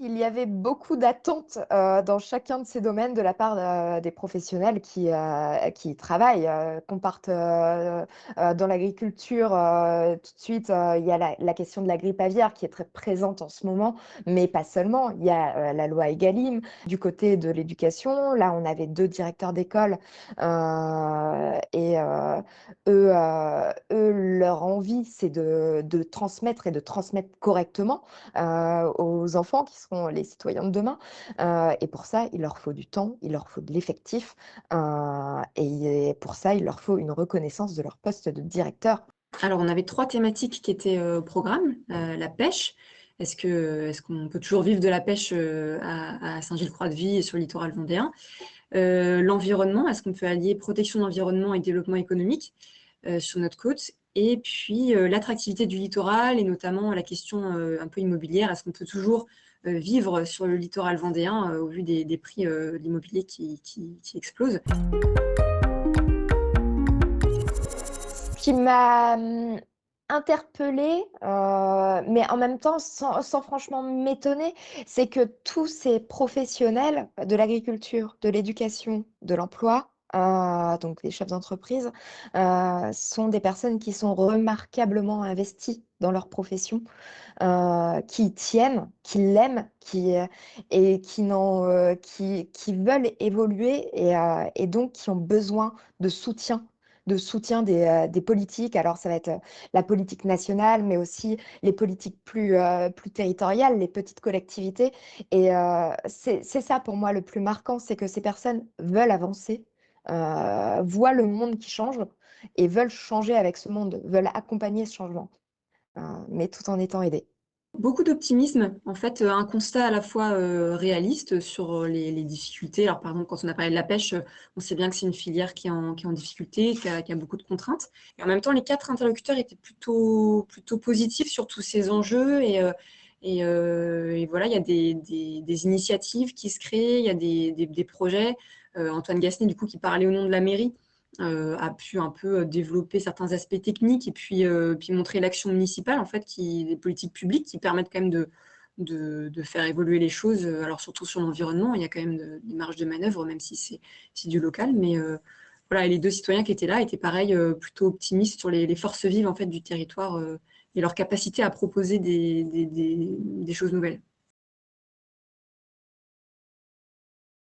Il y avait beaucoup d'attentes, dans chacun de ces domaines de la part, des professionnels qui y travaillent, qu'on parte, dans l'agriculture, tout de suite, il y a la question de la grippe aviaire qui est très présente en ce moment, mais pas seulement. Il y a, la loi Egalim. Du côté de l'éducation, là, on avait 2 directeurs d'école, et eux, leur envie, c'est de transmettre et de transmettre correctement aux enfants qui seront les citoyens de demain. Et pour ça, il leur faut du temps, il leur faut de l'effectif, et pour ça, il leur faut une reconnaissance de leur poste de directeur. Alors, on avait 3 thématiques qui étaient au programme. La pêche. Est-ce qu'on peut toujours vivre de la pêche à Saint-Gilles-Croix-de-Vie et sur le littoral vendéen? L'environnement, est-ce qu'on peut allier protection de l'environnement et développement économique sur notre côte? Et puis l'attractivité du littoral et notamment la question un peu immobilière. Est-ce qu'on peut toujours vivre sur le littoral vendéen au vu des prix de l'immobilier qui explosent? Ce qui m'a, interpellée, mais en même temps sans franchement m'étonner, c'est que tous ces professionnels de l'agriculture, de l'éducation, de l'emploi, donc les chefs d'entreprise, sont des personnes qui sont remarquablement investies dans leur profession, qui y tiennent, qui l'aiment, et qui veulent évoluer et donc qui ont besoin de soutien des politiques. Alors ça va être, la politique nationale, mais aussi les politiques plus territoriales, les petites collectivités et c'est ça pour moi le plus marquant, c'est que ces personnes veulent avancer, voient le monde qui change et veulent changer avec ce monde, veulent accompagner ce changement, mais tout en étant aidées. Beaucoup d'optimisme, en fait, un constat à la fois réaliste sur les difficultés. Alors, par exemple, quand on a parlé de la pêche, on sait bien que c'est une filière qui est en difficulté, qui a beaucoup de contraintes. Et en même temps, les 4 interlocuteurs étaient plutôt positifs sur tous ces enjeux. Et voilà, il y a des initiatives qui se créent, il y a des projets. Antoine Gassenet, du coup, qui parlait au nom de la mairie, a pu un peu développer certains aspects techniques et puis montrer l'action municipale, en fait, des politiques publiques qui permettent quand même de faire évoluer les choses. Alors surtout sur l'environnement, il y a quand même des marges de manœuvre, même si c'est du local. Mais voilà, et les 2 citoyens qui étaient là étaient pareil, plutôt optimistes sur les forces vives en fait, du territoire et leur capacité à proposer des choses nouvelles.